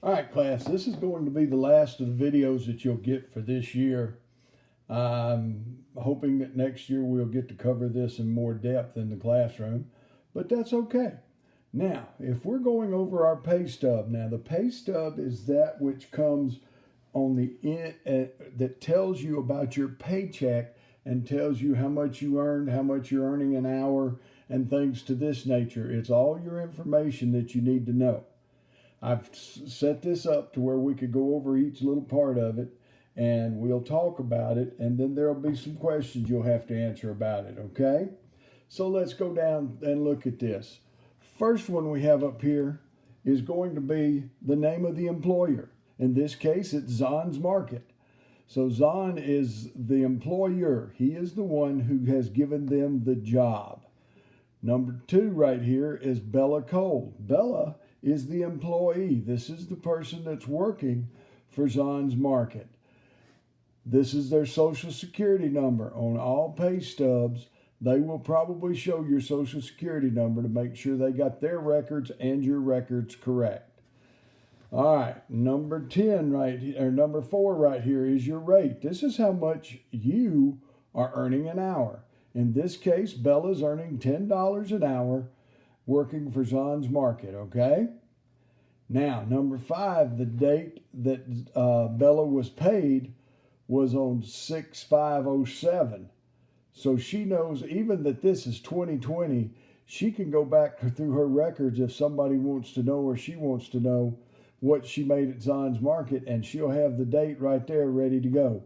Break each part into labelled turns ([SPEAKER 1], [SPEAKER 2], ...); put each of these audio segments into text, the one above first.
[SPEAKER 1] All right, class, this is going to be the last of the videos that you'll get for this year. I'm hoping that next year we'll get to cover this in more depth in the classroom, but that's okay. Now, if we're going over our pay stub, now the pay stub is that which comes on the end that tells you about your paycheck and tells you how much you earned, how much you're earning an hour, and things to this nature. It's all your information that you need to know. I've set this up to where we could go over each little part of it and we'll talk about it, and then there'll be some questions you'll have to answer about it, okay? So let's go down and look at this. First one we have up here is going to be the name of the employer. In this case, it's Zon's Market. So Zon is the employer. He is the one who has given them the job. Number 2 right here is Bella Cole. Bella is the employee. This is the person that's working for Zon's Market. This is their social security number. On all pay stubs, they will probably show your social security number to make sure they got their records and your records correct. All right, number 10 right here, or number 4 right here is your rate. This is how much you are earning an hour. In this case, Bella's earning $10 an hour working for Zon's Market, okay? Now, number 5, the date that Bella was paid was on 6/5/07. So she knows even that this is 2020, she can go back through her records if somebody wants to know or she wants to know what she made at Zon's Market, and she'll have the date right there ready to go.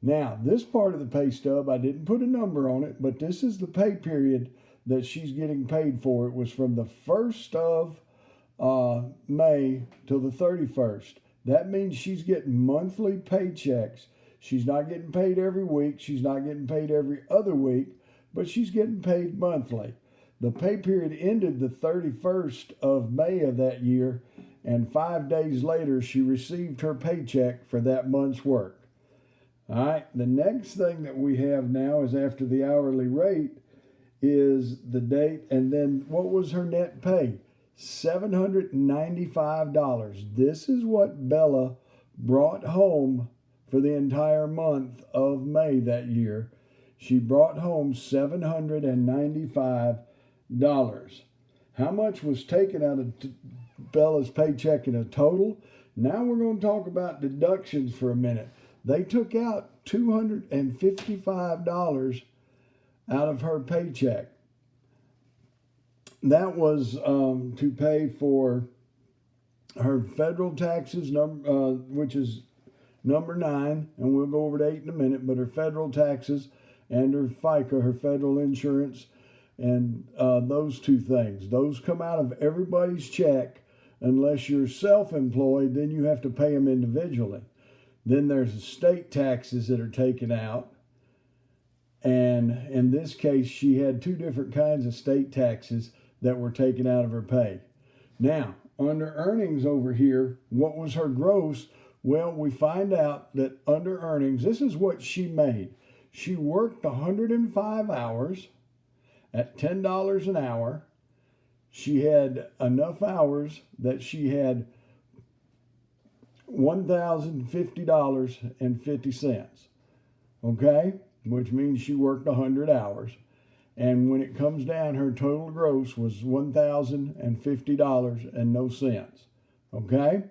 [SPEAKER 1] Now, this part of the pay stub, I didn't put a number on it, but this is the pay period that she's getting paid for. It was from the 1st of May till the 31st. That means she's getting monthly paychecks. She's not getting paid every week. She's not getting paid every other week, but she's getting paid monthly. The pay period ended the 31st of May of that year, and 5 days later, she received her paycheck for that month's work. All right, the next thing that we have now is after the hourly rate is the date, and then what was her net pay? $795. This is what Bella brought home for the entire month of May that year. She brought home $795. How much was taken out of Bella's paycheck in a total? Now we're going to talk about deductions for a minute. They took out $255 out of her paycheck. That was to pay for her federal taxes, which is number 9, and we'll go over to 8 in a minute, but her federal taxes and her FICA, her federal insurance, and those 2 things. Those come out of everybody's check. Unless you're self-employed, then you have to pay them individually. Then there's the state taxes that are taken out. And in this case, she had 2 different kinds of state taxes that were taken out of her pay. Now, under earnings over here, what was her gross? Well, we find out that under earnings, this is what she made. She worked 105 hours at $10 an hour. She had enough hours that she had $1,050.50, okay? Which means she worked 100 hours. And when it comes down, her total gross was $1,050 and no cents, okay?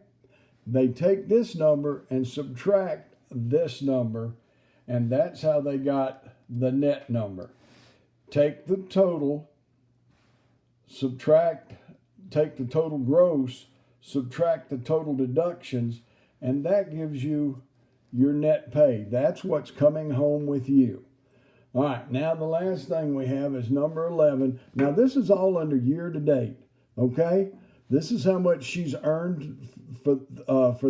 [SPEAKER 1] They take this number and subtract this number, and that's how they got the net number. Take the total, take the total gross, subtract the total deductions, and that gives you your net pay. That's what's coming home with you. All right, now the last thing we have is number 11. Now this is all under year to date, okay? This is how much she's earned for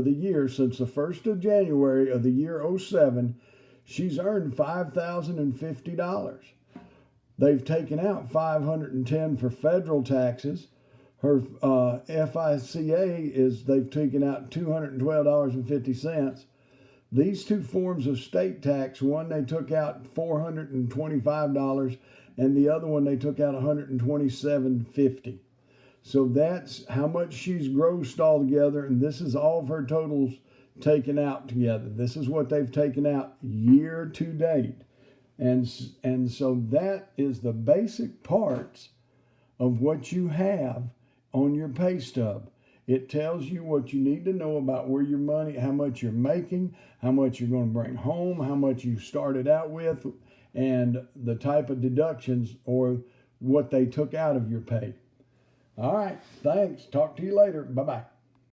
[SPEAKER 1] the year since the 1st of January of the year 07. She's earned $5,050. They've taken out $510 for federal taxes. Her FICA is, they've taken out $212.50. These 2 forms of state tax, one they took out $425, and the other one they took out $127.50. So that's how much she's grossed altogether, and this is all of her totals taken out together. This is what they've taken out year to date. And so that is the basic parts of what you have on your pay stub. It tells you what you need to know about where your money, how much you're making, how much you're going to bring home, how much you started out with, and the type of deductions or what they took out of your pay. All right, thanks. Talk to you later. Bye-bye.